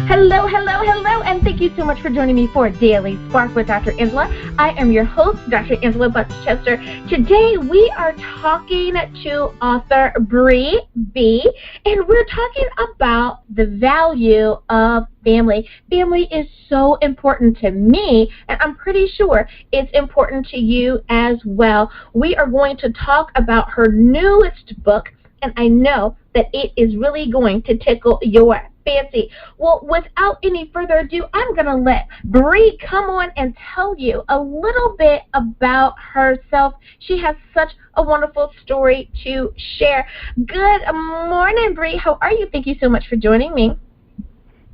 Hello, hello, hello, and thank you so much for joining me for Daily Spark with Dr. Angela. I am your host, Dr. Angela Butchester. Today we are talking to author Bri B, and we're talking about the value of family. Family is so important to me, and I'm pretty sure it's important to you as well. We are going to talk about her newest book, and I know that it is really going to tickle your fancy. Well, without any further ado, I'm going to let Bri come on and tell you a little bit about herself. She has such a wonderful story to share. Good morning, Bri. How are you? Thank you so much for joining me.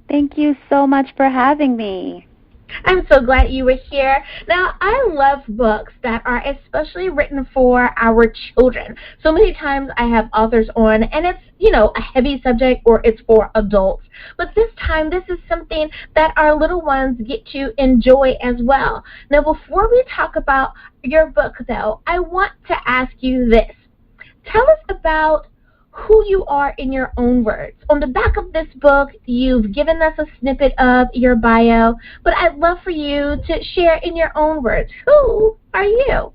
Thank you so much for having me. I'm so glad you were here. Now, I love books that are especially written for our children. So many times I have authors on, and it's, a heavy subject or it's for adults. But this time, this is something that our little ones get to enjoy as well. Now, before we talk about your book, though, I want to ask you this. Tell us about who you are in your own words. On the back of this book, you've given us a snippet of your bio, but I'd love for you to share in your own words. Who are you?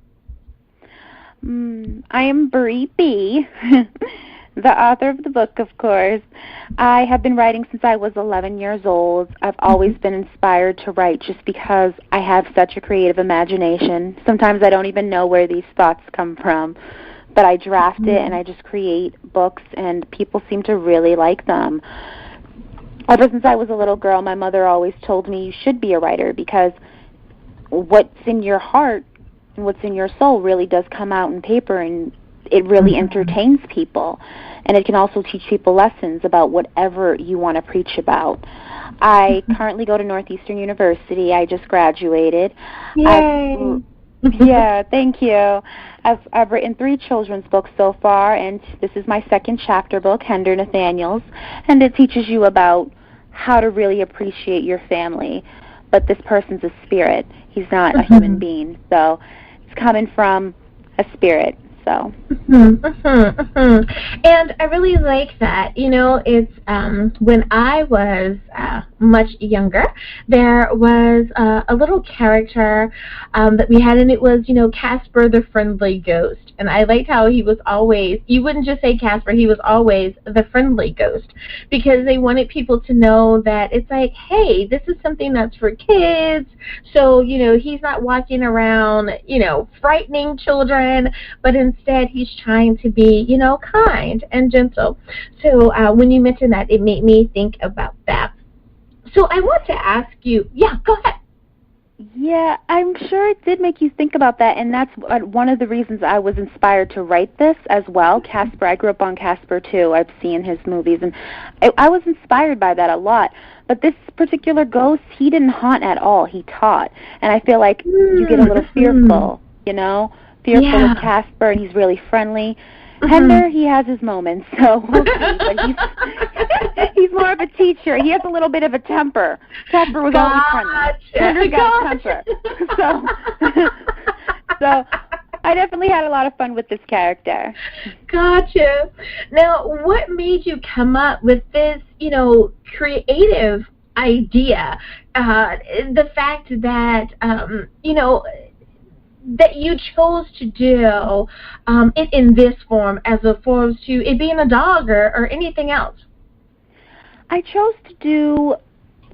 I am Bri B, the author of the book, of course. I have been writing since I was 11 years old. I've always been inspired to write just because I have such a creative imagination. Sometimes I don't even know where these thoughts come from. But I draft it and I just create books, and people seem to really like them. Ever since I was a little girl, my mother always told me you should be a writer because what's in your heart and what's in your soul really does come out in paper, and it really entertains people. And it can also teach people lessons about whatever you want to preach about. I currently go to Northeastern University. I just graduated. Yay! Yeah, thank you. I've written 3 children's books so far, and this is my second chapter book, Hender Nathaniels, and it teaches you about how to really appreciate your family. But this person's a spirit. He's not a human being, so it's coming from a spirit. So. And I really like that. It's when I was much younger, there was a little character that we had, and it was, Casper the friendly ghost. And I liked how he was always, you wouldn't just say Casper, he was always the friendly ghost, because they wanted people to know that it's like, hey, this is something that's for kids. So, he's not walking around, frightening children, but instead he's trying to be, kind and gentle. So when you mentioned that, it made me think about that. So I want to ask you, go ahead. Yeah, I'm sure it did make you think about that, and that's one of the reasons I was inspired to write this as well. Casper, I grew up on Casper too. I've seen his movies, and I was inspired by that a lot. But this particular ghost, he didn't haunt at all. He taught, and I feel like you get a little fearful, fearful of Casper, and he's really friendly. Hender, he has his moments, so we'll see, but he's more of a teacher. He has a little bit of a temper. Casper was always friendly. Hender's got a temper. So I definitely had a lot of fun with this character. Gotcha. Now, what made you come up with this, creative idea? The fact that, that you chose to do it in this form as opposed to it being a dog or anything else? I chose to do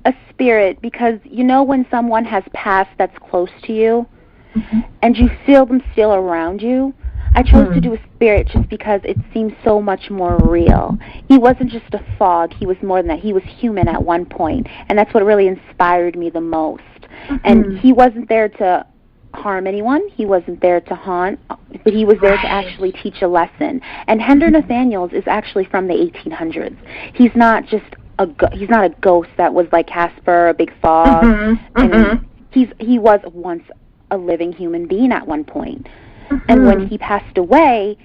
a spirit because when someone has passed that's close to you and you feel them still around you, I chose to do a spirit just because it seems so much more real. He wasn't just a fog. He was more than that. He was human at one point, and that's what really inspired me the most. And he wasn't there to harm anyone. He wasn't there to haunt, but he was there to actually teach a lesson. And Hender Nathaniels is actually from the 1800s. He's not just he's not a ghost that was like Casper, a big fog. And he was once a living human being at one point. And when he passed away,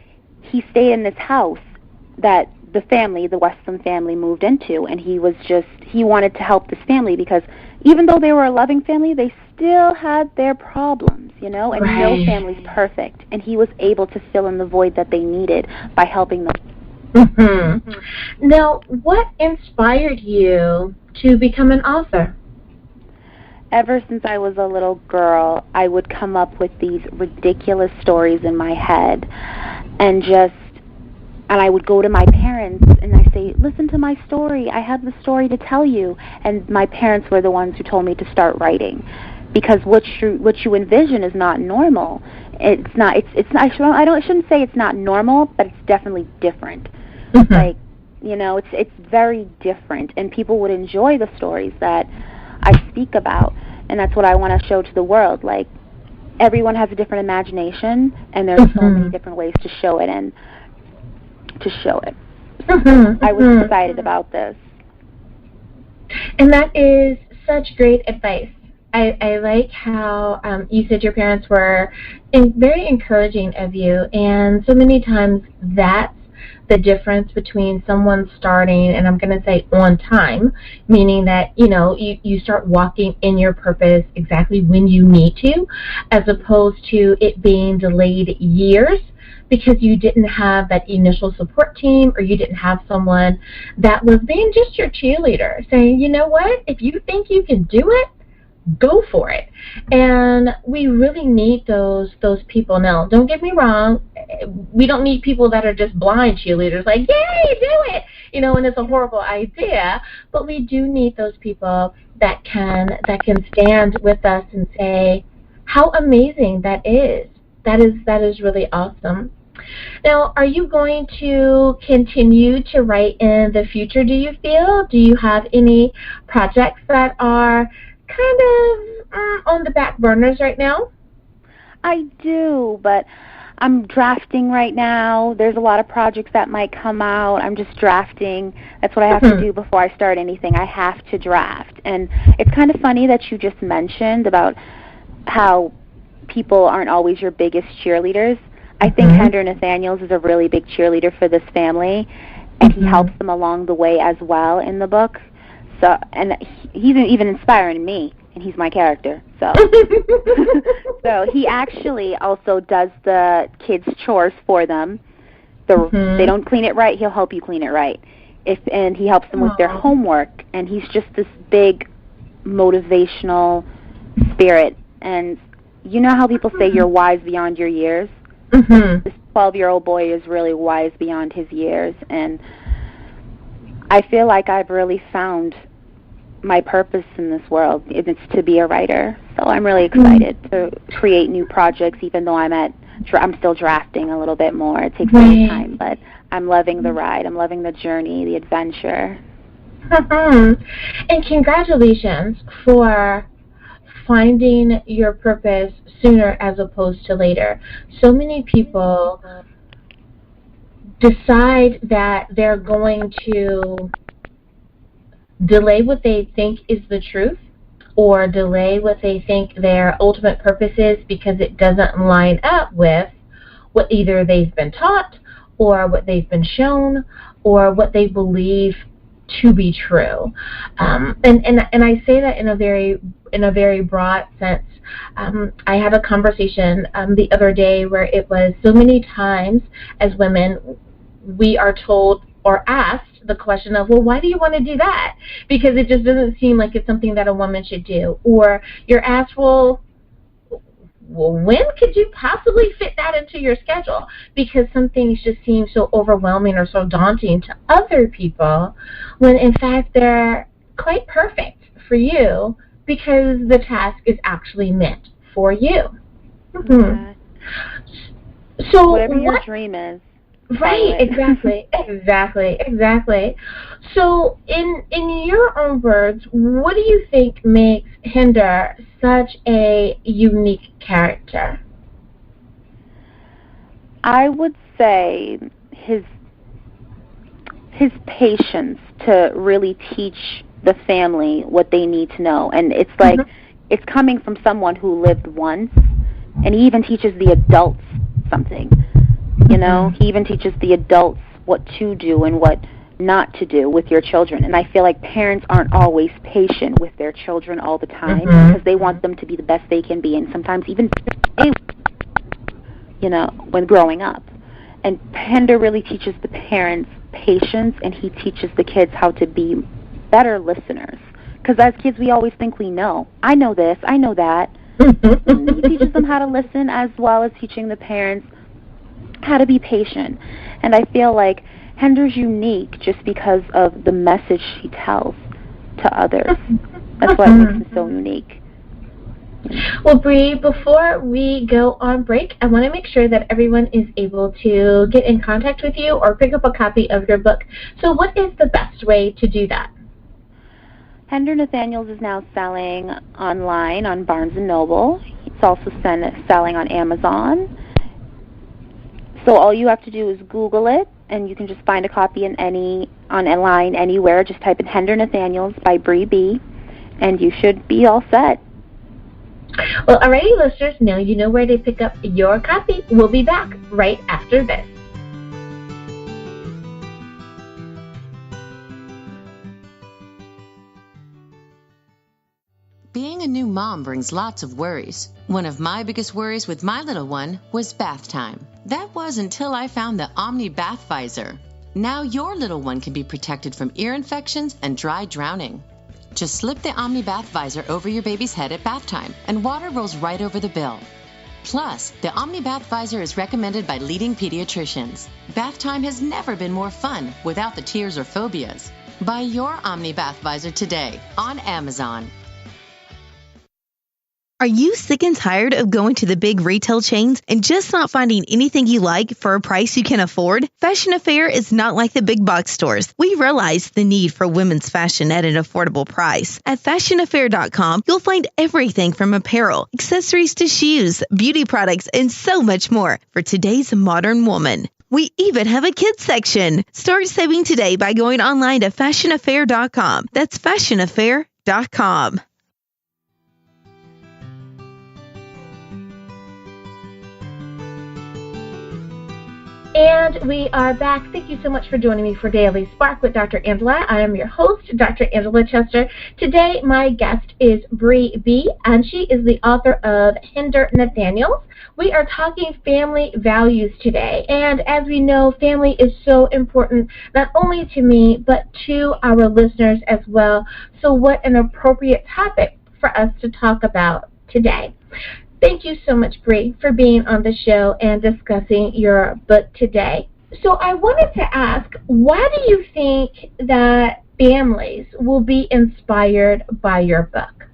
he stayed in this house that the Westlyn family moved into, and he wanted to help this family because even though they were a loving family, they still had their problems, and no family's perfect, and he was able to fill in the void that they needed by helping them Now, what inspired you to become an author? Ever since I was a little girl, I would come up with these ridiculous stories in my head, and I would go to my parents and I say, listen to my story, I have the story to tell you. And my parents were the ones who told me to start writing, because what you envision is not normal. It's not, I shouldn't say it's not normal, but it's definitely different. Like, it's very different, and people would enjoy the stories that I speak about, and that's what I want to show to the world. Like, everyone has a different imagination, and there's so many different ways to show it and to show it. I was excited about this. And that is such great advice. I like how you said your parents were very encouraging of you, and so many times that's the difference between someone starting, and I'm going to say on time, meaning that, you start walking in your purpose exactly when you need to, as opposed to it being delayed years because you didn't have that initial support team, or you didn't have someone that was being just your cheerleader, saying, you know what, if you think you can do it, go for it. And we really need those people. Now, don't get me wrong, we don't need people that are just blind cheerleaders, like, yay, do it, and it's a horrible idea, but we do need those people that can stand with us and say how amazing that is. That is really awesome. Now, are you going to continue to write in the future, do you feel? Do you have any projects that are kind of on the back burners right now? I do, but I'm drafting right now. There's a lot of projects that might come out. I'm just drafting. That's what I have to do before I start anything. I have to draft. And it's kind of funny that you just mentioned about how people aren't always your biggest cheerleaders. I think Hender Nathaniels is a really big cheerleader for this family, and he helps them along the way as well in the book. So, and he's even inspiring me, and he's my character. So, so he actually also does the kids' chores for them. They don't clean it right, he'll help you clean it right. And he helps them with their homework, and he's just this big motivational spirit. And you know how people say you're wise beyond your years? This 12-year-old boy is really wise beyond his years, and I feel like I've really found my purpose in this world. It's to be a writer. So I'm really excited to create new projects, even though I'm still drafting a little bit more. It takes some time, but I'm loving the ride. I'm loving the journey, the adventure. And congratulations for finding your purpose sooner as opposed to later. So many people decide that they're going to delay what they think is the truth, or delay what they think their ultimate purpose is because it doesn't line up with what either they've been taught, or what they've been shown, or what they believe to be true. And I say that in a very broad sense. I had a conversation the other day where it was so many times as women we are told or asked the question of, well, why do you want to do that? Because it just doesn't seem like it's something that a woman should do. Or you're asked, well, when could you possibly fit that into your schedule? Because some things just seem so overwhelming or so daunting to other people, when in fact they're quite perfect for you because the task is actually meant for you. So whatever your dream is. Right, exactly. So in your own words, what do you think makes Hender such a unique character? I would say his patience to really teach the family what they need to know. And it's like, it's coming from someone who lived once, and he even teaches the adults something. You know, he even teaches the adults what to do and what not to do with your children. And I feel like parents aren't always patient with their children all the time because they want them to be the best they can be, and sometimes even, when growing up. And Hender really teaches the parents patience, and he teaches the kids how to be better listeners. Because as kids, we always think we know. I know this, I know that. And he teaches them how to listen, as well as teaching the parents how to be patient. And I feel like Hender's unique just because of the message he tells to others. That's what makes him so unique. Well, Bri, before we go on break, I want to make sure that everyone is able to get in contact with you or pick up a copy of your book. So what is the best way to do that? Hender Nathaniels is now selling online on Barnes & Noble. It's also selling on Amazon. So all you have to do is Google it, and you can just find a copy online anywhere. Just type in Hender Nathaniels by Bri B, and you should be all set. Well, alrighty, listeners, now you know where to pick up your copy. We'll be back right after this. Being a new mom brings lots of worries. One of my biggest worries with my little one was bath time. That was until I found the Omni Bath Visor. Now your little one can be protected from ear infections and dry drowning. Just slip the Omni Bath Visor over your baby's head at bath time, and water rolls right over the bill. Plus, the Omni Bath Visor is recommended by leading pediatricians. Bath time has never been more fun without the tears or phobias. Buy your Omni Bath Visor today on Amazon. Are you sick and tired of going to the big retail chains and just not finding anything you like for a price you can afford? Fashion Affair is not like the big box stores. We realize the need for women's fashion at an affordable price. At fashionaffair.com, you'll find everything from apparel, accessories to shoes, beauty products, and so much more for today's modern woman. We even have a kids section. Start saving today by going online to fashionaffair.com. That's fashionaffair.com. And we are back. Thank you so much for joining me for Daily Spark with Dr. Angela. I am your host, Dr. Angela Chester. Today, my guest is Bri B, and she is the author of Hender Nathaniels. We are talking family values today, and as we know, family is so important, not only to me, but to our listeners as well. So what an appropriate topic for us to talk about today. Thank you so much, Bri, for being on the show and discussing your book today. So I wanted to ask, why do you think that families will be inspired by your book?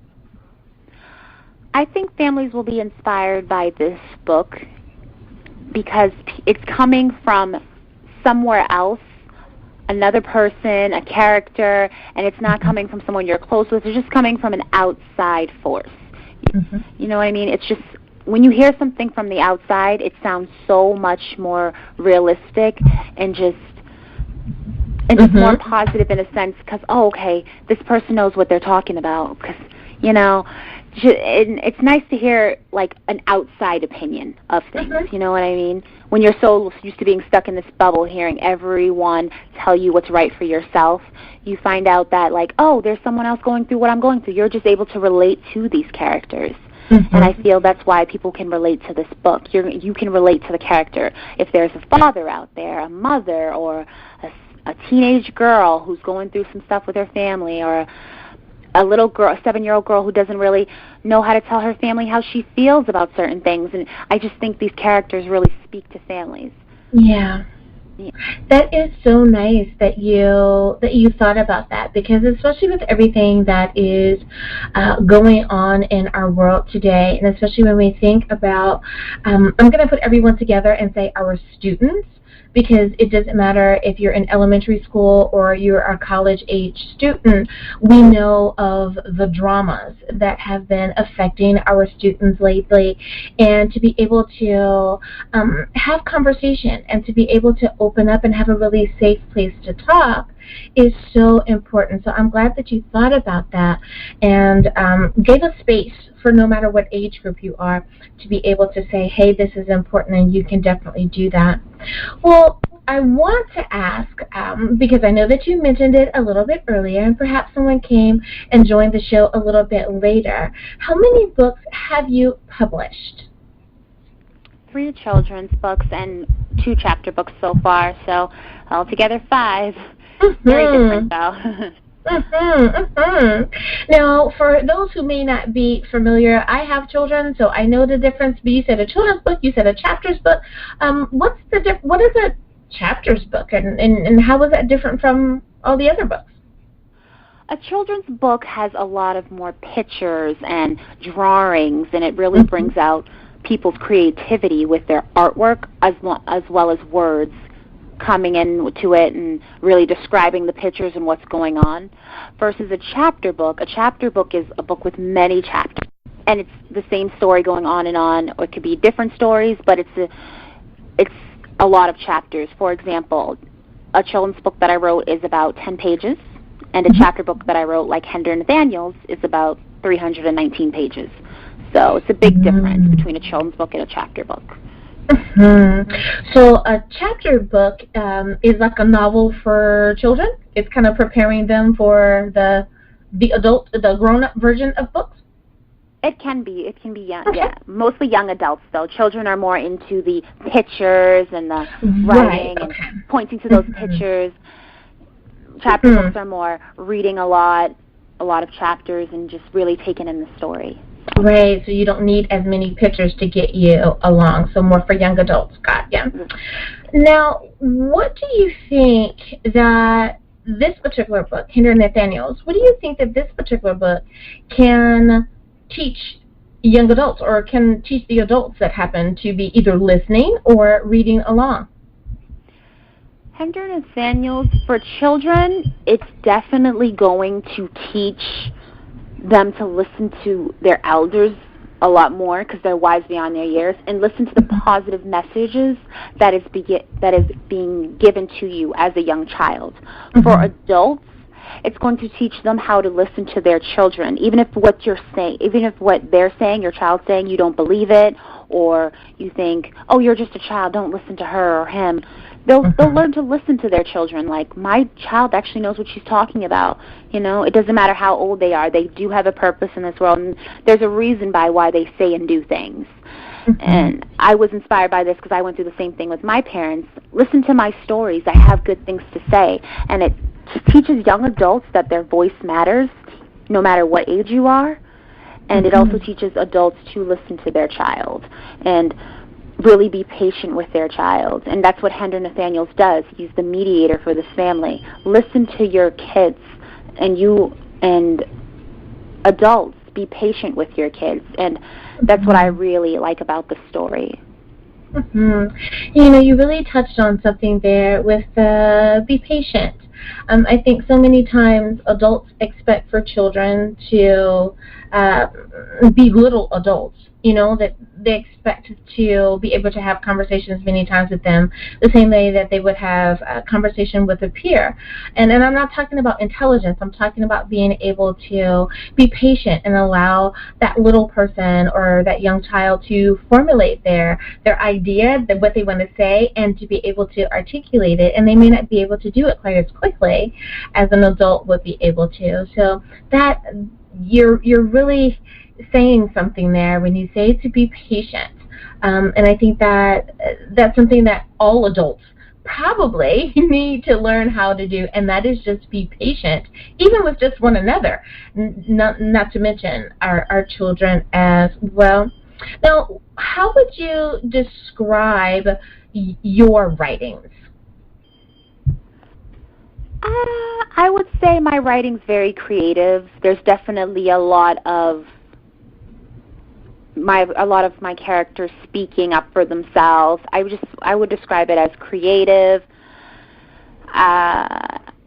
I think families will be inspired by this book because it's coming from somewhere else, another person, a character, and it's not coming from someone you're close with. It's just coming from an outside force. Mm-hmm. You know what I mean? It's just, when you hear something from the outside, it sounds so much more realistic and just more positive in a sense because, oh, okay, this person knows what they're talking about. Because, you know, it's nice to hear, like, an outside opinion of things. You know what I mean? When you're so used to being stuck in this bubble, hearing everyone tell you what's right for yourself, you find out that, like, oh, there's someone else going through what I'm going through. You're just able to relate to these characters. And I feel that's why people can relate to this book. You can relate to the character. If there's a father out there, a mother, or a teenage girl who's going through some stuff with her family, or a little girl, a 7-year-old girl who doesn't really know how to tell her family how she feels about certain things. And I just think these characters really speak to families. Yeah. That is so nice that you thought about that, because especially with everything that is going on in our world today, and especially when we think about, I'm going to put everyone together and say our students, because it doesn't matter if you're in elementary school or you're a college-age student, we know of the dramas that have been affecting our students lately, and to be able to have conversation and to be able to open up and have a really safe place to talk is so important. So I'm glad that you thought about that and gave a space for no matter what age group you are to be able to say, hey, this is important and you can definitely do that. Well, I want to ask, because I know that you mentioned it a little bit earlier and perhaps someone came and joined the show a little bit later, how many books have you published? 3 children's books and 2 chapter books so far, so altogether 5. Very different, though. Now, for those who may not be familiar, I have children, so I know the difference. But you said a children's book, you said a chapters book. What is a chapters book, and how is that different from all the other books? A children's book has a lot of more pictures and drawings, and it really brings out people's creativity with their artwork as well as words coming into it and really describing the pictures and what's going on, versus a chapter book. A chapter book is a book with many chapters, and it's the same story going on and on, or it could be different stories, but it's a lot of chapters. For example, a children's book that I wrote is about 10 pages, and a chapter book that I wrote, like Hender Nathaniel's, is about 319 pages. So it's a big difference between a children's book and a chapter book. So a chapter book is like a novel for children. It's kind of preparing them for the grown-up version of books. It can be young, yeah. Mostly young adults, though. Children are more into the pictures and the writing and pointing to those pictures. Chapter books are more reading a lot of chapters and just really taking in the story. Right, so you don't need as many pictures to get you along, so more for young adults. Got ya. Now, what do you think that this particular book, Hender Nathaniels, what do you think that this particular book can teach young adults, or can teach the adults that happen to be either listening or reading along? Hender Nathaniels, for children, it's definitely going to teach them to listen to their elders a lot more, because they're wise beyond their years, and listen to the positive messages that is being given to you as a young child. For adults, it's going to teach them how to listen to their children, even if what they're saying, your child's saying, you don't believe it, or you think, oh, you're just a child, don't listen to her or him. They'll learn to listen to their children. Like, my child actually knows what she's talking about. You know, it doesn't matter how old they are. They do have a purpose in this world, and there's a reason by why they say and do things. And I was inspired by this because I went through the same thing with my parents. Listen to my stories. I have good things to say. And it teaches young adults that their voice matters, no matter what age you are. And it also teaches adults to listen to their child and really be patient with their child. And that's what Hender Nathaniels does. He's the mediator for this family. Listen to your kids, and you and adults, be patient with your kids. And that's what I really like about the story. You know, you really touched on something there with be patient. I think so many times adults expect for children to be little adults, you know, that they expect to be able to have conversations many times with them the same way that they would have a conversation with a peer. And I'm not talking about intelligence. I'm talking about being able to be patient and allow that little person or that young child to formulate their idea, what they want to say, and to be able to articulate it. And they may not be able to do it quite as quickly as an adult would be able to. So that you're really saying something there when you say to be patient. And I think that that's something that all adults probably need to learn how to do, and that is just be patient, even with just one another, not to mention our children as well. Now, how would you describe your writings? I would say my writing's very creative. There's definitely a lot of my characters speaking up for themselves. I would describe it as creative.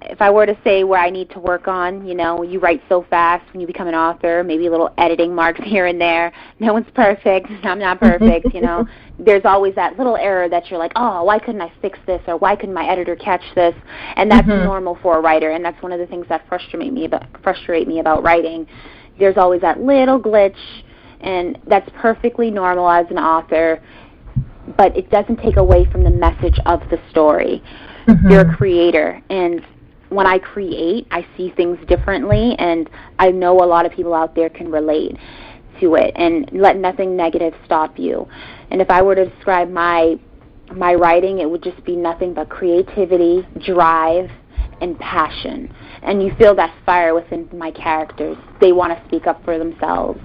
If I were to say where I need to work on, you know, you write so fast when you become an author, maybe a little editing marks here and there. No one's perfect. I'm not perfect, you know. There's always that little error that you're like, oh, why couldn't I fix this, or why couldn't my editor catch this? And that's normal for a writer, and that's one of the things that frustrate me about writing. There's always that little glitch, and that's perfectly normal as an author, but it doesn't take away from the message of the story. You're a creator, and when I create, I see things differently, and I know a lot of people out there can relate. to it and let nothing negative stop you. And if I were to describe my writing, it would just be nothing but creativity, drive, and passion. And you feel that fire within my characters. They want to speak up for themselves,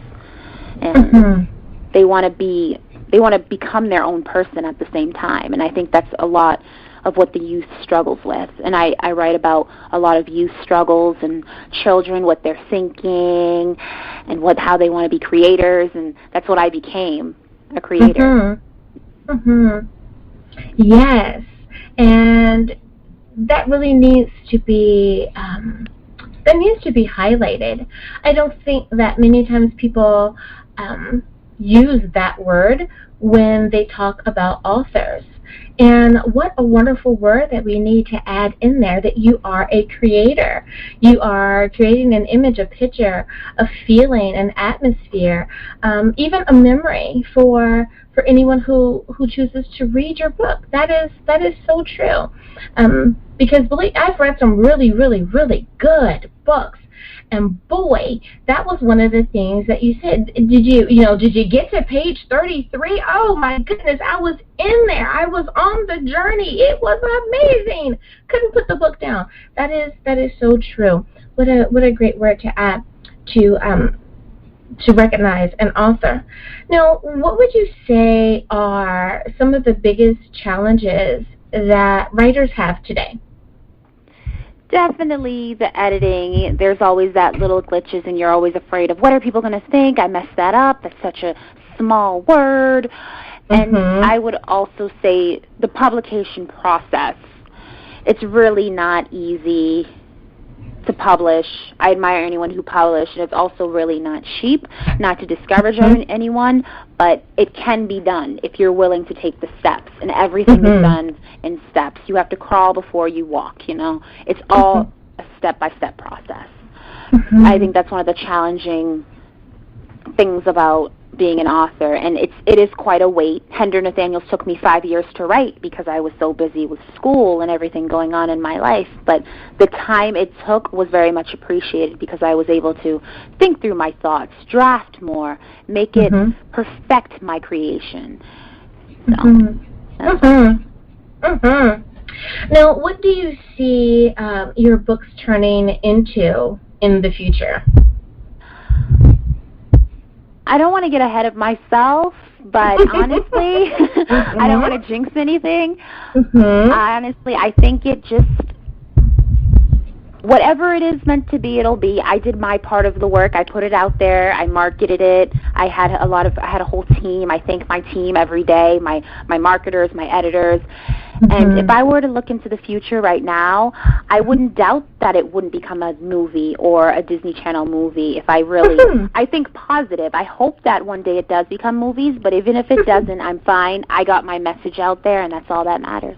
and they want to become their own person at the same time. And I think that's a lot of what the youth struggles with. And I write about a lot of youth struggles and children, what they're thinking, and how they want to be creators. And that's what I became, a creator. Yes, and that really needs to be highlighted. I don't think that many times people use that word when they talk about authors. And what a wonderful word that we need to add in there, that you are a creator. You are creating an image, a picture, a feeling, an atmosphere, even a memory for anyone who chooses to read your book. That is so true. Because I've read some really, really, really good books. And boy, that was one of the things that you said. Did you get to page 33? Oh my goodness, I was in there. I was on the journey. It was amazing. Couldn't put the book down. That is so true. What a great word to add to recognize an author. Now, what would you say are some of the biggest challenges that writers have today? Definitely the editing. There's always that little glitches, and you're always afraid of what are people going to think? I messed that up. That's such a small word. And I would also say the publication process. It's really not easy to publish. I admire anyone who publishes, and it's also really not cheap. Not to discourage anyone, but it can be done if you're willing to take the steps. And everything is done in steps. You have to crawl before you walk, It's all a step-by-step process. I think that's one of the challenging things about being an author, and it is quite a weight. Hender Nathaniels took me 5 years to write because I was so busy with school and everything going on in my life, but the time it took was very much appreciated because I was able to think through my thoughts, draft more, make it perfect my creation. So, Now, what do you see your books turning into in the future? I don't want to get ahead of myself, but honestly, I don't want to jinx anything. Honestly, I think it just, whatever it is meant to be, it'll be. I did my part of the work. I put it out there. I marketed it. I had a whole team. I thank my team every day, my marketers, my editors. And if I were to look into the future right now, I wouldn't doubt that it wouldn't become a movie or a Disney Channel movie. If I really, I think positive. I hope that one day it does become movies, but even if it doesn't, I'm fine. I got my message out there, and that's all that matters.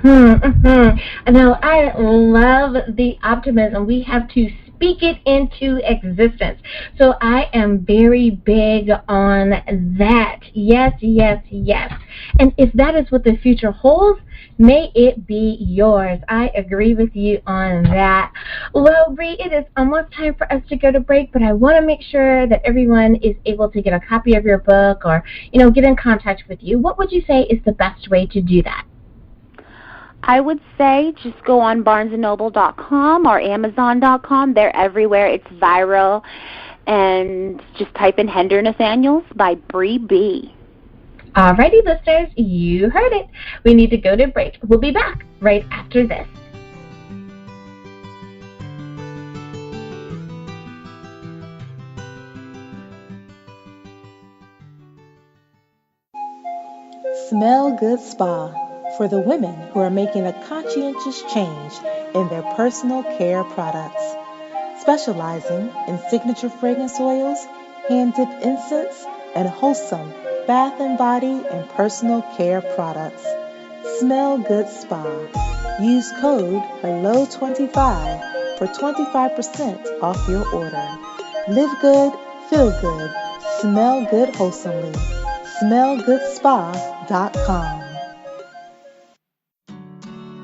Now, I love the optimism. We have to speak it into existence. So I am very big on that. Yes, yes, yes. And if that is what the future holds, may it be yours. I agree with you on that. Well, Bri, it is almost time for us to go to break, but I want to make sure that everyone is able to get a copy of your book or, get in contact with you. What would you say is the best way to do that? I would say just go on barnesandnoble.com or amazon.com. They're everywhere. It's viral. And just type in Hender Nathaniels by Bri B. Alrighty, listeners, you heard it. We need to go to break. We'll be back right after this. Smell Good Spa, for the women who are making a conscientious change in their personal care products. Specializing in signature fragrance oils, hand-dipped incense, and wholesome bath and body and personal care products. Smell Good Spa. Use code HELLO25 for 25% off your order. Live good, feel good, smell good wholesomely. SmellGoodSpa.com.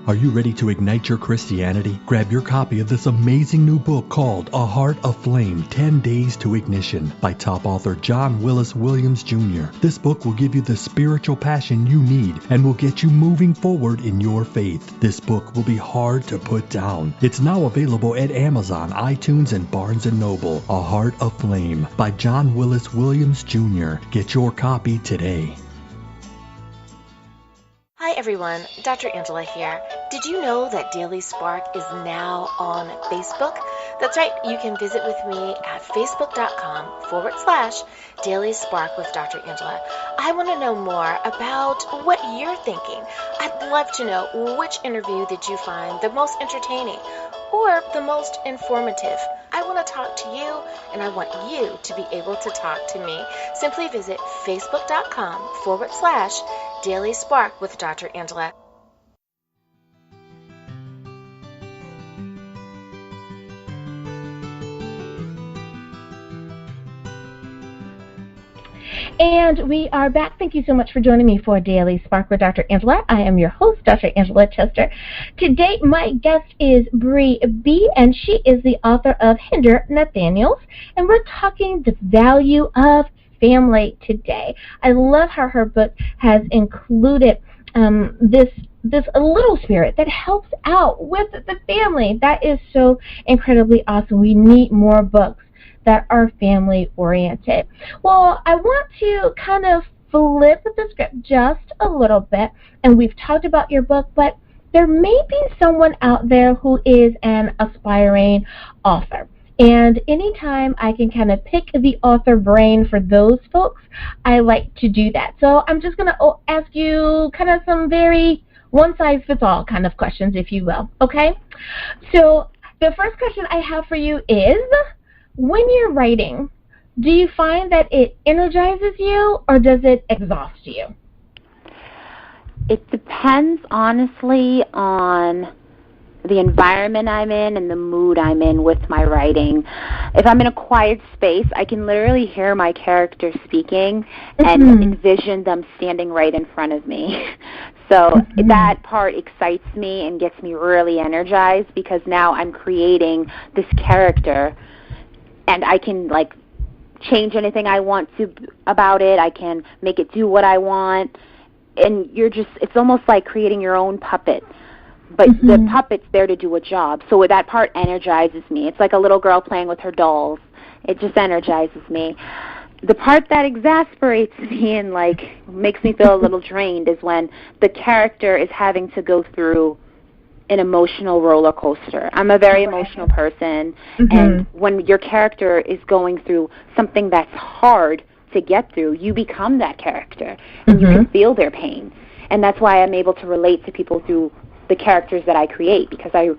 Are you ready to ignite your Christianity? Grab your copy of this amazing new book called A Heart Aflame, 10 Days to Ignition by top author John Willis Williams Jr. This book will give you the spiritual passion you need and will get you moving forward in your faith. This book will be hard to put down. It's now available at Amazon, iTunes, and Barnes & Noble. A Heart Aflame by John Willis Williams Jr. Get your copy today. Hi everyone, Dr. Angela here. Did you know that Daily Spark is now on Facebook? That's right, you can visit with me at facebook.com/Daily Spark with Dr. Angela. I want to know more about what you're thinking. I'd love to know, which interview did you find the most entertaining or the most informative? I want to talk to you, and I want you to be able to talk to me. Simply visit facebook.com/Daily Spark with Dr. Angela. And we are back. Thank you so much for joining me for Daily Spark with Dr. Angela. I am your host, Dr. Angela Chester. Today, my guest is Bri B, and she is the author of Hender Nathaniels, and we're talking the value of family today. I love how her book has included this little spirit that helps out with the family. That is so incredibly awesome. We need more books that are family-oriented. Well, I want to kind of flip the script just a little bit, and we've talked about your book, but there may be someone out there who is an aspiring author. And anytime I can kind of pick the author brain for those folks, I like to do that. So I'm just going to ask you kind of some very one-size-fits-all kind of questions, if you will, okay? So the first question I have for you is, when you're writing, do you find that it energizes you or does it exhaust you? It depends, honestly, on the environment I'm in and the mood I'm in with my writing. If I'm in a quiet space, I can literally hear my character speaking and envision them standing right in front of me. So that part excites me and gets me really energized, because now I'm creating this character, and I can, like, change anything I want to about it. I can make it do what I want. And it's almost like creating your own puppet. But the puppet's there to do a job. So that part energizes me. It's like a little girl playing with her dolls. It just energizes me. The part that exasperates me and, like, makes me feel a little drained is when the character is having to go through an emotional roller coaster. I'm a very emotional person, and when your character is going through something that's hard to get through, you become that character, and you can feel their pain. And that's why I'm able to relate to people through the characters that I create, because I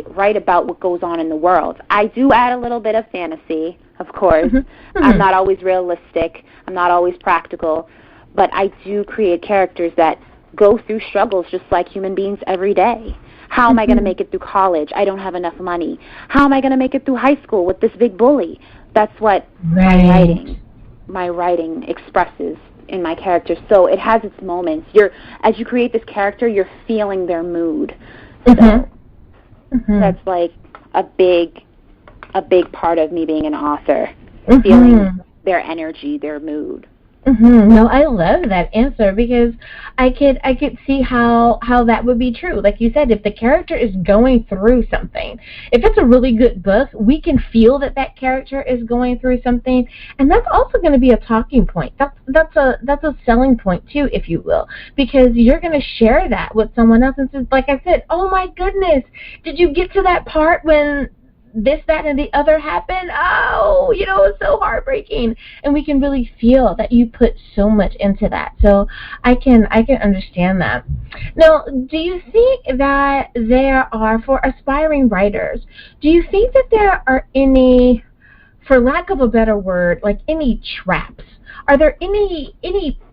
write about what goes on in the world. I do add a little bit of fantasy, of course. I'm not always realistic. I'm not always practical. But I do create characters that go through struggles just like human beings every day. How am I going to make it through college? I don't have enough money. How am I going to make it through high school with this big bully? That's what my writing expresses in my characters. So it has its moments. As you create this character, you're feeling their mood. So that's like a big part of me being an author, feeling their energy, their mood. No, I love that answer, because I could see how that would be true. Like you said, if the character is going through something, if it's a really good book, we can feel that character is going through something, and that's also going to be a talking point. That's a selling point too, if you will, because you're going to share that with someone else and says, like I said, oh my goodness, did you get to that part when this, that, and the other happened? Oh, it's so heartbreaking. And we can really feel that you put so much into that. So I can understand that. Now, do you think that there are, for aspiring writers, do you think that there are any, for lack of a better word, like any traps? Are there any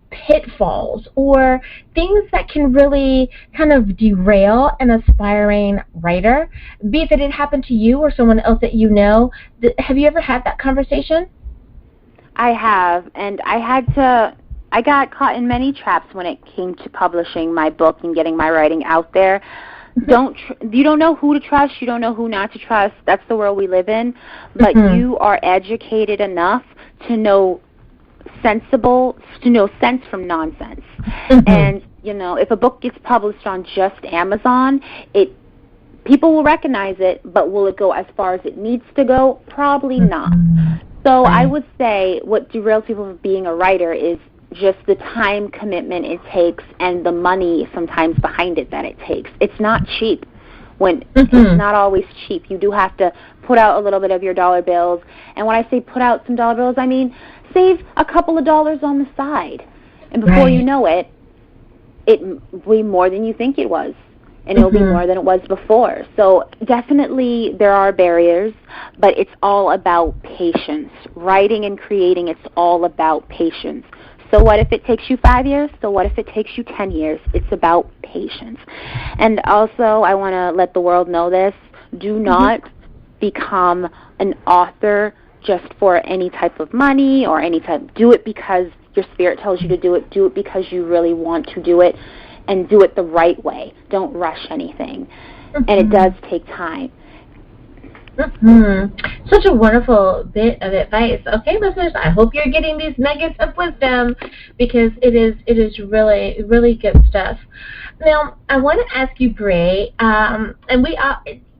pitfalls or things that can really kind of derail an aspiring writer, be it that it happened to you or someone else that you know? Have you ever had that conversation? I have, and I got caught in many traps when it came to publishing my book and getting my writing out there. You don't know who to trust, you don't know who not to trust. That's the world we live in. But you are educated enough to know sense from nonsense. And, if a book gets published on just Amazon, people will recognize it, but will it go as far as it needs to go? Probably not. So I would say what derails people from being a writer is just the time commitment it takes and the money sometimes behind it that it takes. It's not cheap. It's not always cheap. You do have to put out a little bit of your dollar bills. And when I say put out some dollar bills, I mean save a couple of dollars on the side. And before you know it, it will be more than you think it was. And it will be more than it was before. So definitely there are barriers, but it's all about patience. Writing and creating, it's all about patience. So what if it takes you 5 years? So what if it takes you 10 years? It's about patience. And also, I want to let the world know this. Do not become an author just for any type of money or any type. Do it because your spirit tells you to do it. Do it because you really want to do it. And do it the right way. Don't rush anything. And it does take time. Such a wonderful bit of advice. Okay, listeners, I hope you're getting these nuggets of wisdom because it is really, really good stuff. Now, I want to ask you, Bri, and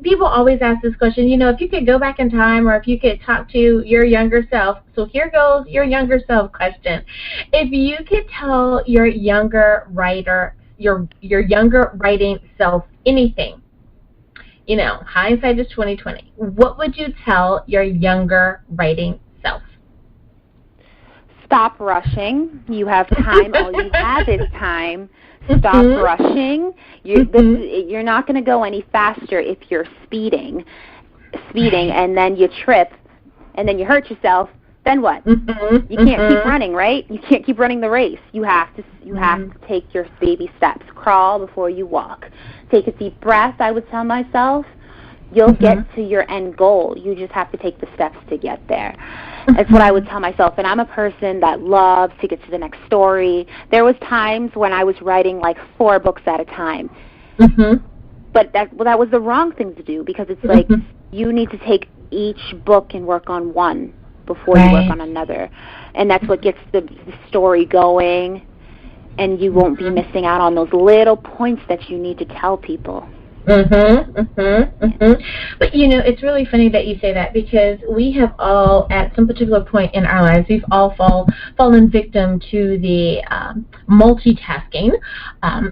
people always ask this question, if you could go back in time or if you could talk to your younger self. So here goes your younger self question. If you could tell your younger writer, your younger writing self anything, hindsight is 20/20. What would you tell your younger writing self? Stop rushing. You have time. All you have is time. Stop rushing. You're not going to go any faster if you're speeding, and then you trip, and then you hurt yourself. Then what? You can't keep running, right? You can't keep running the race. You have to take your baby steps. Crawl before you walk. Take a deep breath, I would tell myself. You'll get to your end goal. You just have to take the steps to get there. That's what I would tell myself. And I'm a person that loves to get to the next story. There was times when I was writing like 4 books at a time. But that was the wrong thing to do because it's like you need to take each book and work on one before you work on another. And that's what gets the story going, and you won't be missing out on those little points that you need to tell people. But it's really funny that you say that because we have all, at some particular point in our lives, we've all fallen victim to the multitasking,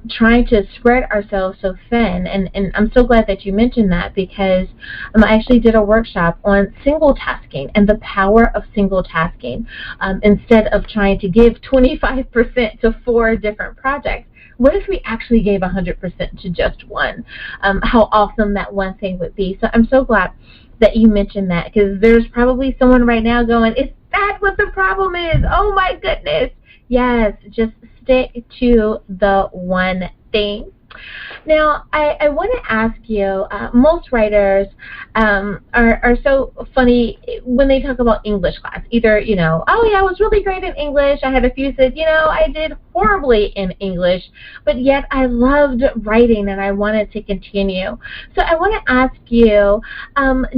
trying to spread ourselves so thin. And I'm so glad that you mentioned that because I actually did a workshop on single tasking and the power of single tasking instead of trying to give 25% to 4 different projects. What if we actually gave 100% to just one? How awesome that one thing would be. So I'm so glad that you mentioned that because there's probably someone right now going, is that what the problem is? Oh my goodness. Yes, just stick to the one thing. Now, I want to ask you, most writers are so funny when they talk about English class. Either, oh yeah, I was really great in English. I had a few said, I did horribly in English, but yet I loved writing and I wanted to continue. So I want to ask you,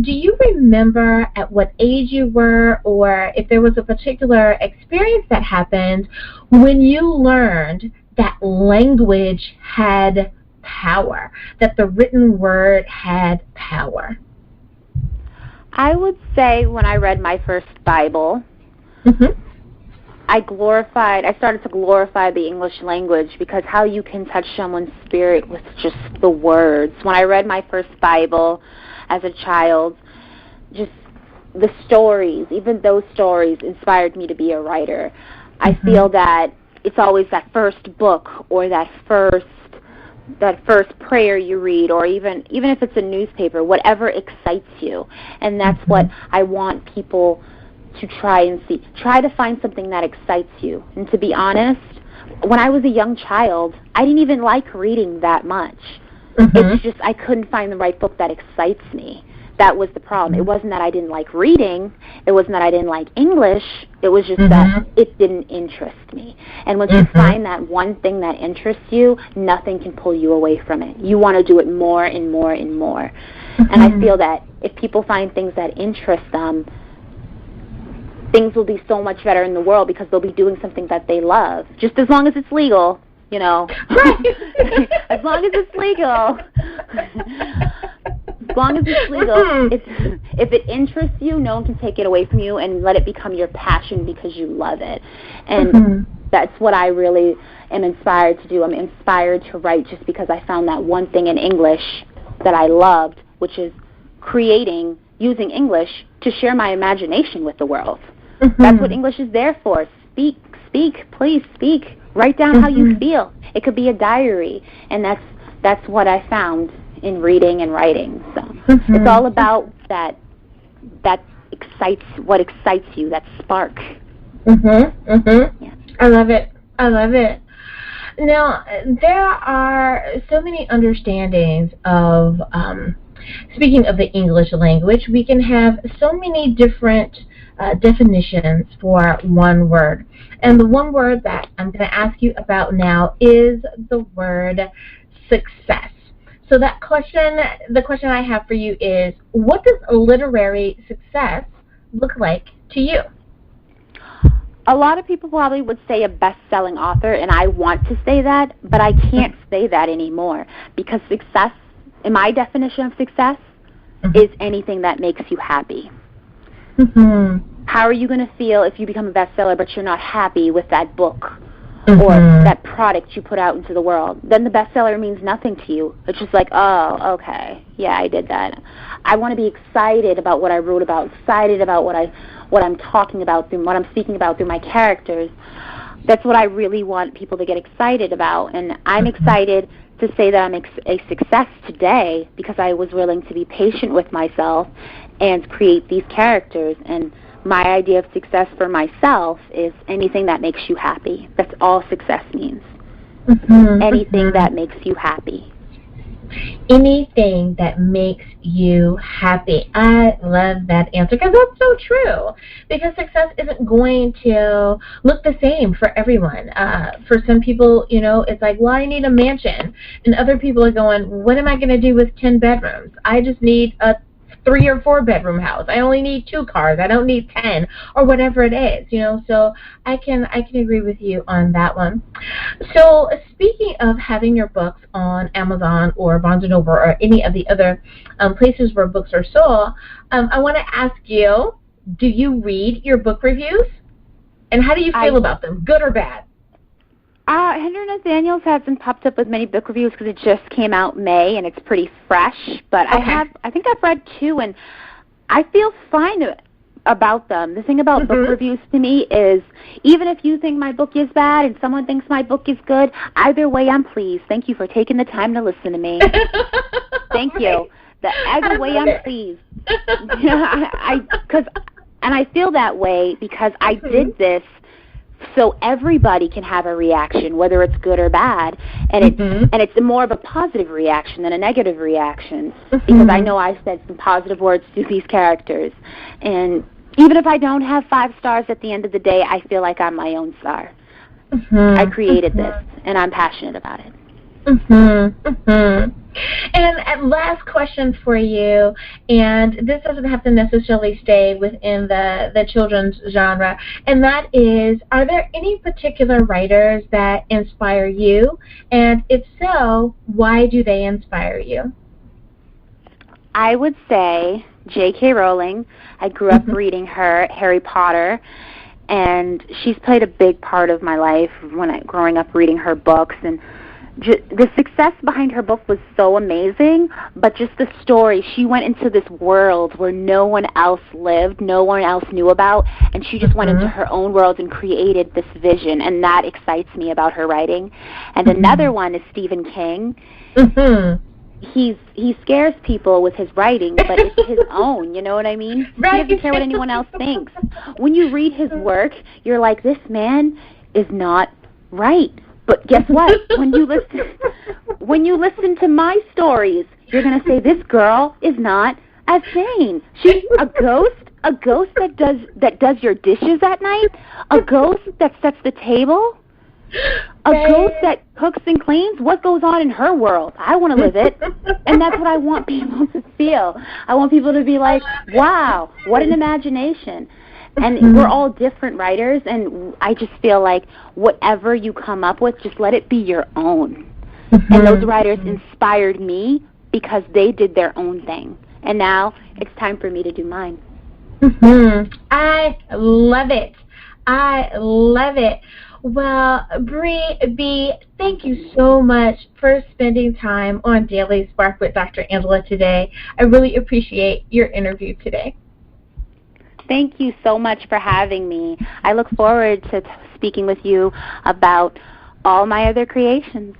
do you remember at what age you were or if there was a particular experience that happened when you learned that language had power, that the written word had power? I would say when I read my first Bible, I started to glorify the English language because how you can touch someone's spirit with just the words. When I read my first Bible as a child, just the stories, even those stories inspired me to be a writer. I feel that it's always that first book or that first prayer you read, or even if it's a newspaper, whatever excites you. And that's what I want people to try and see. Try to find something that excites you. And to be honest, when I was a young child, I didn't even like reading that much. It's just I couldn't find the right book that excites me. that was the problem. It wasn't that I didn't like reading. It wasn't that I didn't like English. It was just that it didn't interest me. And once you find that one thing that interests you, nothing can pull you away from it. You want to do it more and more and more. And I feel that if people find things that interest them, things will be so much better in the world because they'll be doing something that they love. Just as long as it's legal, you know. As long as it's legal. As long as it's legal, if it interests you, no one can take it away from you, and let it become your passion because you love it. And that's what I really am inspired to do. I'm inspired to write just because I found that one thing in English that I loved, which is using English to share my imagination with the world. That's what English is there for. Speak, please speak. Write down how you feel. It could be a diary, and that's what I found in reading and writing. So it's all about that what excites you, that spark. Yeah. I love it. Now, there are so many understandings of, speaking of the English language, we can have so many different definitions for one word. And the one word that I'm going to ask you about now is the word success. So the question I have for you is, what does literary success look like to you? A lot of people probably would say a best-selling author, and I want to say that, but I can't say that anymore because success, in my definition of success, is anything that makes you happy. How are you going to feel if you become a bestseller but you're not happy with that book or that product you put out into the world? Then the bestseller means nothing to you. It's just like, oh, okay, yeah, I did that. I want to be excited about what I wrote about, excited about what I'm talking about, through what I'm speaking about through my characters. That's what I really want people to get excited about. And I'm excited to say that I'm a success today because I was willing to be patient with myself and create these characters. And my idea of success for myself is anything that makes you happy. That's all success means. Anything that makes you happy. Anything that makes you happy. I love that answer because that's so true. Because success isn't going to look the same for everyone. For some people, it's like, well, I need a mansion. And other people are going, what am I going to do with 10 bedrooms? I just need a 3 or 4 bedroom house. I only need 2 cars. I don't need 10 or whatever it is, So I can agree with you on that one. So speaking of having your books on Amazon or Barnes & Noble or any of the other places where books are sold, I want to ask you, do you read your book reviews? And how do you feel about them, good or bad? Hender Nathaniels hasn't popped up with many book reviews because it just came out May and it's pretty fresh. But I think I've read 2 and I feel fine about them. The thing about book reviews to me is even if you think my book is bad and someone thinks my book is good, either way I'm pleased. Thank you for taking the time to listen to me. Thank you. Either way I'm pleased. And I feel that way because I did this so everybody can have a reaction, whether it's good or bad, and it's more of a positive reaction than a negative reaction, because I know I said some positive words to these characters, and even if I don't have 5 stars at the end of the day, I feel like I'm my own star. I created this, and I'm passionate about it. And last question for you, and this doesn't have to necessarily stay within the children's genre, and that is, are there any particular writers that inspire you? And if so, why do they inspire you? I would say J.K. Rowling. I grew up reading her, Harry Potter, and she's played a big part of my life growing up reading her books, and the success behind her book was so amazing, but just the story, she went into this world where no one else lived, no one else knew about, and she just went into her own world and created this vision, and that excites me about her writing. And another one is Stephen King. He scares people with his writing, but it's his own, you know what I mean? Right. He doesn't care what anyone else thinks. When you read his work, you're like, this man is not right. But guess what? When you listen to my stories, you're going to say, this girl is not as sane. She's a ghost that does your dishes at night, a ghost that sets the table, a ghost that cooks and cleans. What goes on in her world? I want to live it. And that's what I want people to feel. I want people to be like, wow, what an imagination. And we're all different writers, and I just feel like whatever you come up with, just let it be your own. And those writers inspired me because they did their own thing. And now it's time for me to do mine. I love it. I love it. Well, Bri B, thank you so much for spending time on Daily Spark with Dr. Angela today. I really appreciate your interview today. Thank you so much for having me. I look forward to speaking with you about all my other creations.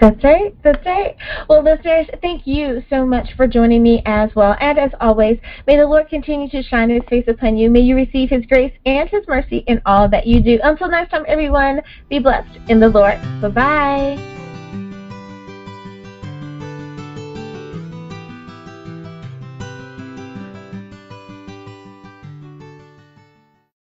That's right. That's right. Well, listeners, thank you so much for joining me as well. And as always, may the Lord continue to shine His face upon you. May you receive His grace and His mercy in all that you do. Until next time, everyone, be blessed in the Lord. Bye-bye.